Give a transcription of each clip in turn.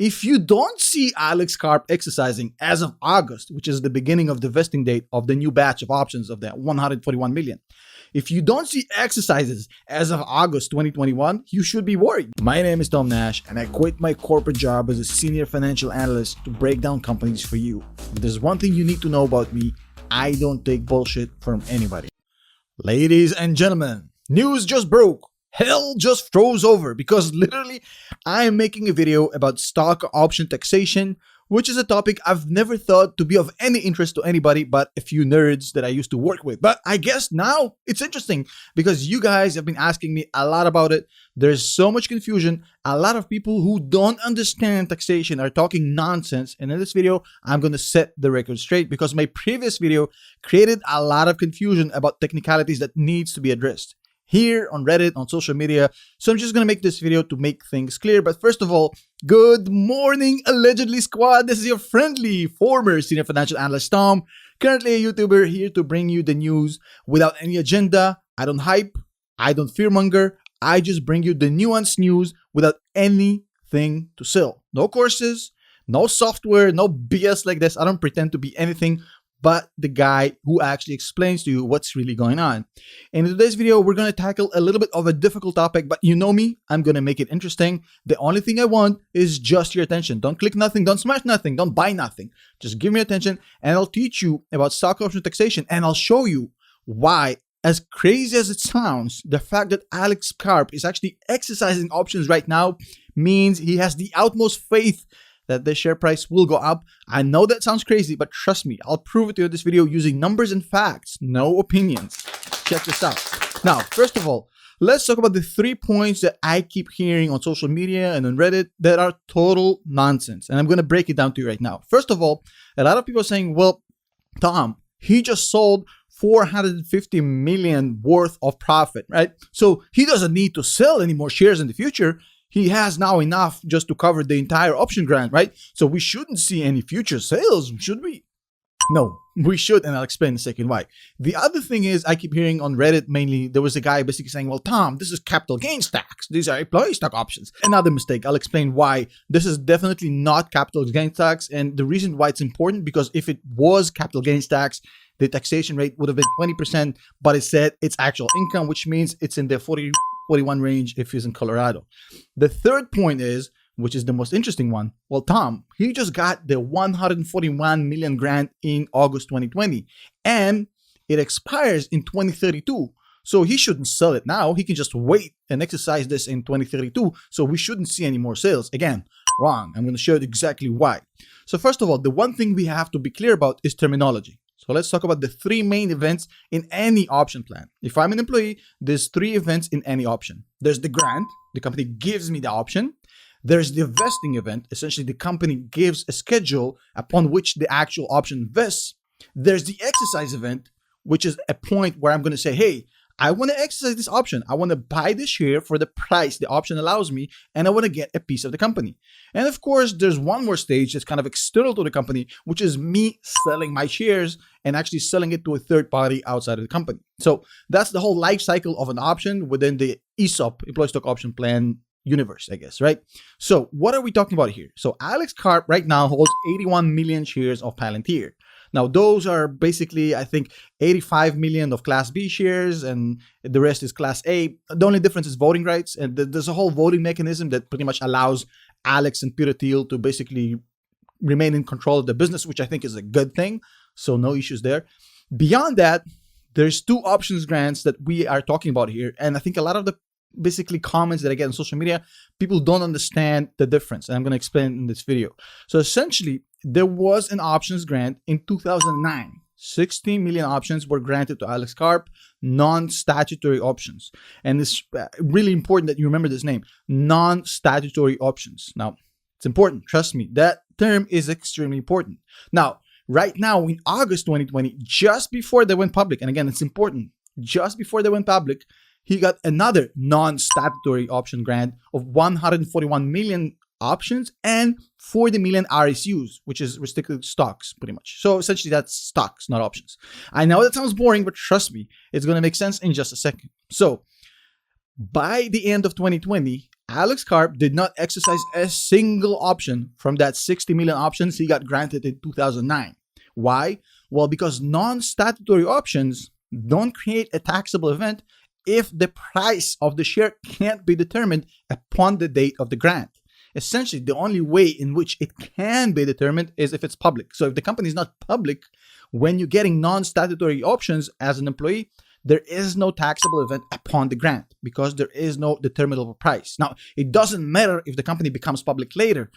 if you don't see Alex Karp exercising as of August, which is the beginning of the vesting date of the new batch of options of that 141 million, if you don't see exercises as of August 2021, you should be worried. My name is Tom Nash, and I quit my corporate job as a senior financial analyst to break down companies for you. If there's one thing you need to know about me, I don't take bullshit from anybody. Ladies and gentlemen, news just broke. Hell just froze over because literally I am making a video about stock option taxation, which is a topic I've never thought to be of any interest to anybody but a few nerds that I used to work with. But I guess now it's interesting because you guys have been asking me a lot about it. There's so much confusion. A lot of people who don't understand taxation are talking nonsense. And in this video, I'm going to set the record straight because my previous video created a lot of confusion about technicalities that needs to be addressed here on Reddit, on social media. So I'm just going to make this video to make things clear. But first of all, good morning, allegedly squad. This is your friendly former senior financial analyst, Tom, currently a YouTuber here to bring you the news without any agenda. I don't hype. I don't fearmonger. I just bring you the nuanced news without anything to sell. No courses, no software, no BS like this. I don't pretend to be anything but the guy who actually explains to you what's really going on. In today's video, we're going to tackle a little bit of a difficult topic, but you know me, I'm going to make it interesting. The only thing I want is just your attention. Don't click nothing, don't smash nothing, don't buy nothing. Just give me attention and I'll teach you about stock option taxation and I'll show you why, as crazy as it sounds, the fact that Alex Karp is actually exercising options right now means he has the utmost faith that the share price will go up. I know that sounds crazy, but trust me, I'll prove it to you in this video using numbers and facts, no opinions. Check this out. Now, first of all, let's talk about the 3 points that I keep hearing on social media and on Reddit that are total nonsense. And I'm going to break it down to you right now. First of all, a lot of people are saying, well, Tom, he just sold 450 million worth of profit, right? So he doesn't need to sell any more shares in the future. He has now enough just to cover the entire option grant, right? So we shouldn't see any future sales, should we? No, we should, and I'll explain in a second why. The other thing is, I keep hearing on Reddit mainly, there was a guy basically saying, well, Tom, this is capital gains tax. These are employee stock options. Another mistake. I'll explain why. This is definitely not capital gains tax. And the reason why it's important, because if it was capital gains tax, the taxation rate would have been 20%, but it said it's actual income, which means it's in the 41 range if he's in Colorado. The third point is, which is the most interesting one, well, Tom, he just got the 141 million grant in August 2020 and it expires in 2032. So he shouldn't sell it now. He can just wait and exercise this in 2032. So we shouldn't see any more sales. Again, wrong. I'm going to show you exactly why. So first of all, the one thing we have to be clear about is terminology. So let's talk about the 3 main events in any option plan. If I'm an employee, there's 3 events in any option. There's the grant, the company gives me the option. There's the vesting event, essentially the company gives a schedule upon which the actual option vests. There's the exercise event, which is a point where I'm going to say, hey, I want to exercise this option. I want to buy this share for the price the option allows me, and I want to get a piece of the company. And of course, there's one more stage that's kind of external to the company, which is me selling my shares and actually selling it to a third party outside of the company. So that's the whole life cycle of an option within the ESOP, Employee Stock Option Plan universe, I guess, right? So what are we talking about here? So Alex Karp right now holds 81 million shares of Palantir. Now, those are basically, I think, 85 million of Class B shares and the rest is Class A. The only difference is voting rights. And there's a whole voting mechanism that pretty much allows Alex and Peter Thiel to basically remain in control of the business, which I think is a good thing. So no issues there. Beyond that, there's 2 options grants that we are talking about here. And I think a lot of the basically comments that I get on social media, people don't understand the difference. And I'm going to explain in this video. So essentially, there was an options grant in 2009. 16 million options were granted to Alex Karp, non-statutory options. And it's really important that you remember this name, non-statutory options. Now, it's important. Trust me, that term is extremely important. Now, right now in August 2020, just before they went public, and again, it's important, just before they went public, he got another non-statutory option grant of 141 million options and 40 million RSUs, which is restricted stocks pretty much. So essentially that's stocks, not options. I know that sounds boring, but trust me, it's going to make sense in just a second. So by the end of 2020, Alex Karp did not exercise a single option from that 60 million options he got granted in 2009. Why? Well, because non-statutory options don't create a taxable event if the price of the share can't be determined upon the date of the grant. Essentially, the only way in which it can be determined is if it's public. So if the company is not public, when you're getting non-statutory options as an employee, there is no taxable event upon the grant because there is no determinable price. Now, it doesn't matter if the company becomes public later.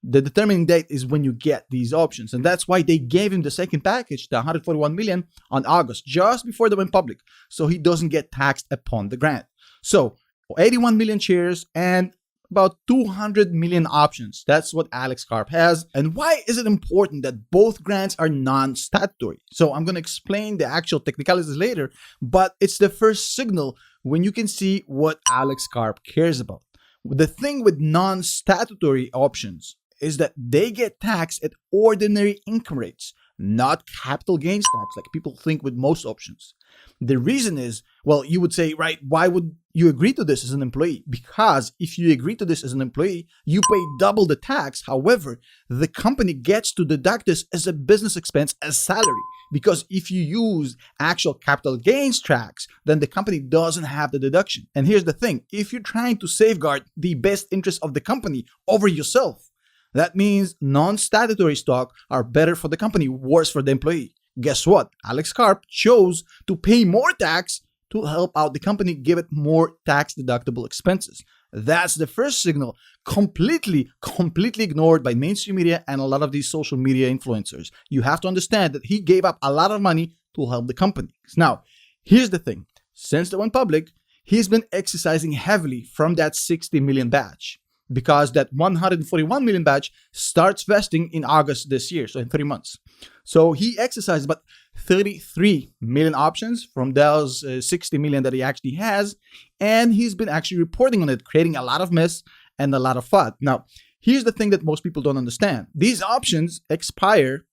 The determining date is when you get these options. And that's why they gave him the second package, the 141 million, on August, just before they went public. So he doesn't get taxed upon the grant. So 81 million shares and about 200 million options. That's what Alex Karp has. And why is it important that both grants are non-statutory? So I'm going to explain the actual technicalities later, but it's the first signal when you can see what Alex Karp cares about. The thing with non-statutory options is that they get taxed at ordinary income rates, not capital gains tax like people think with most options. The reason is, well, you would say, right, why would you agree to this as an employee? Because if you agree to this as an employee, you pay double the tax. However, the company gets to deduct this as a business expense as salary. Because if you use actual capital gains tax, then the company doesn't have the deduction. And here's the thing, if you're trying to safeguard the best interest of the company over yourself, that means non-statutory stock are better for the company, worse for the employee. Guess what? Alex Karp chose to pay more tax to help out the company, give it more tax-deductible expenses. That's the first signal, completely ignored by mainstream media and a lot of these social media influencers. You have to understand that he gave up a lot of money to help the company. Now, here's the thing. Since they went public, he's been exercising heavily from that 60 million batch, because that 141 million batch starts vesting in August this year, so in 3 months. So he exercised about 33 million options from those 60 million that he actually has, and he's been actually reporting on it, creating a lot of mess and a lot of FUD. Now, here's the thing that most people don't understand. These options expire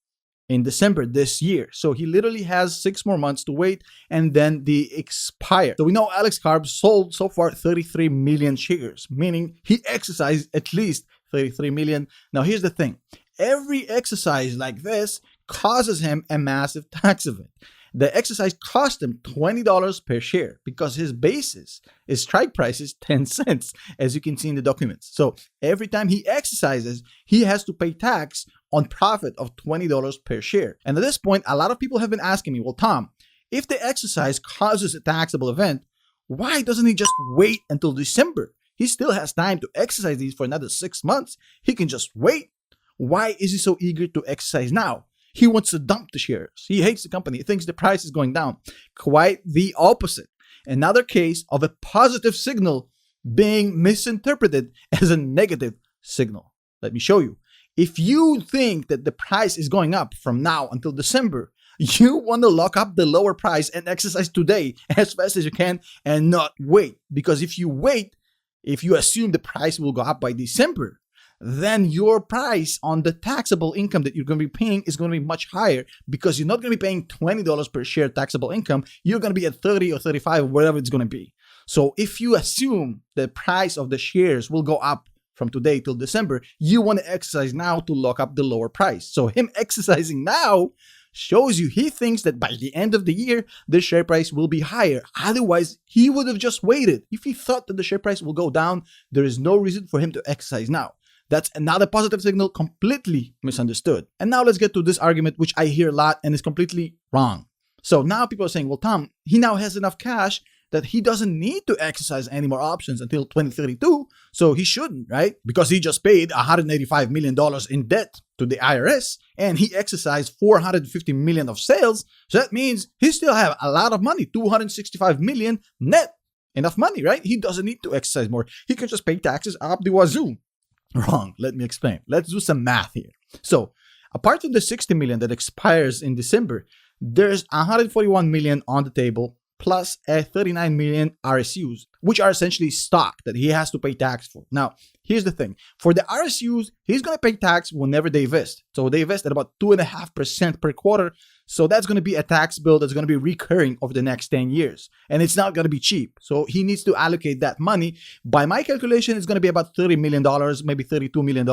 in December this year. So he literally has 6 more months to wait and then they expire. So we know Alex Karp sold so far 33 million shares, meaning he exercised at least 33 million. Now here's the thing. Every exercise like this causes him a massive tax event. The exercise cost him $20 per share because his basis, his strike price is 10 cents, as you can see in the documents. So every time he exercises, he has to pay tax on profit of $20 per share. And at this point, a lot of people have been asking me, well, Tom, if the exercise causes a taxable event, why doesn't he just wait until December? He still has time to exercise these for another 6 months. He can just wait. Why is he so eager to exercise now? He wants to dump the shares. He hates the company. He thinks the price is going down. Quite the opposite. Another case of a positive signal being misinterpreted as a negative signal. Let me show you. If you think that the price is going up from now until December, you want to lock up the lower price and exercise today as fast as you can and not wait. Because if you wait, if you assume the price will go up by December, then your price on the taxable income that you're going to be paying is going to be much higher, because you're not going to be paying $20 per share taxable income. You're going to be at 30 or 35 or whatever it's going to be. So if you assume the price of the shares will go up from today till December, you want to exercise now to lock up the lower price. So him exercising now shows you he thinks that by the end of the year, the share price will be higher. Otherwise, he would have just waited. If he thought that the share price will go down, there is no reason for him to exercise now. That's another positive signal, completely misunderstood. And now let's get to this argument, which I hear a lot and is completely wrong. So now people are saying, well, Tom, he now has enough cash that he doesn't need to exercise any more options until 2032. So he shouldn't, right? Because he just paid $185 million in debt to the IRS and he exercised $450 million of sales. So that means he still have a lot of money, $265 million net. Enough money, right? He doesn't need to exercise more. He can just pay taxes up the wazoo. Wrong. Let me explain. Let's do some math here. So apart from the 60 million that expires in December, there's 141 million on the table plus a 39 million RSUs, which are essentially stock that he has to pay tax for. Now, here's the thing. For the RSUs, he's going to pay tax whenever they vest. So they vest at about 2.5% per quarter. So that's going to be a tax bill that's going to be recurring over the next 10 years. And it's not going to be cheap. So he needs to allocate that money. By my calculation, it's going to be about $30 million, maybe $32 million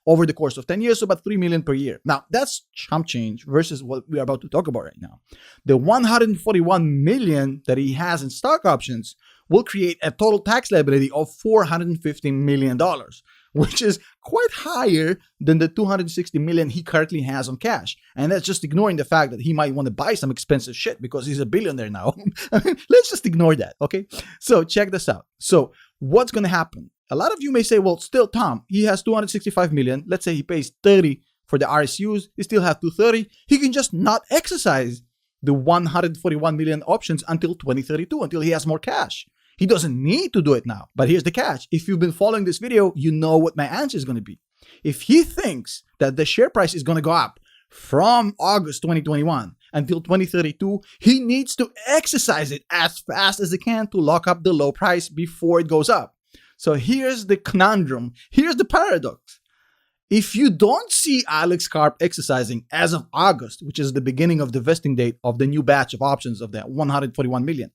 over the course of 10 years. So about $3 million per year. Now, that's chump change versus what we're about to talk about right now. The $141 million that he has in stock options will create a total tax liability of $450 million, which is quite higher than the $260 million he currently has on cash. And that's just ignoring the fact that he might want to buy some expensive shit because he's a billionaire now. Let's just ignore that, okay? So check this out. So what's going to happen? A lot of you may say, well, still, Tom, he has $265 million. Let's say he pays $30 for the RSUs. He still has $230. He can just not exercise the $141 million options until 2032, until he has more cash. He doesn't need to do it now. But here's the catch. If you've been following this video, you know what my answer is going to be. If he thinks that the share price is going to go up from August 2021 until 2032, he needs to exercise it as fast as he can to lock up the low price before it goes up. So here's the conundrum. Here's the paradox. If you don't see Alex Karp exercising as of August, which is the beginning of the vesting date of the new batch of options of that 141 million,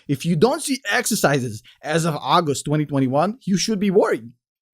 if you don't see exercises as of August 2021, you should be worried.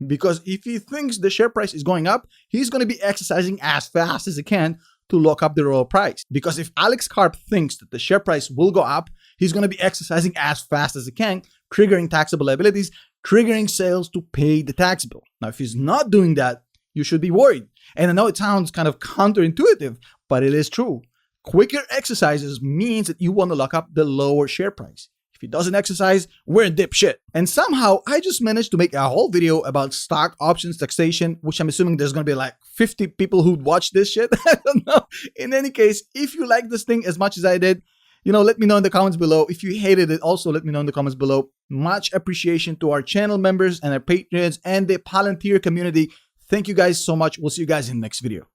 Because if he thinks the share price is going up, he's going to be exercising as fast as he can to lock up the low price. Because if Alex Karp thinks that the share price will go up, he's going to be exercising as fast as he can, triggering taxable liabilities, triggering sales to pay the tax bill. Now, if he's not doing that, you should be worried. And I know it sounds kind of counterintuitive, but it is true. Quicker exercises means that you want to lock up the lower share price. If he doesn't exercise, we're in dipshit. And somehow, I just managed to make a whole video about stock options taxation, which I'm assuming there's going to be like 50 people who'd watch this shit. I don't know. In any case, if you like this thing as much as I did, let me know in the comments below. If you hated it, also let me know in the comments below. Much appreciation to our channel members and our patrons and the Palantir community. Thank you guys so much. We'll see you guys in the next video.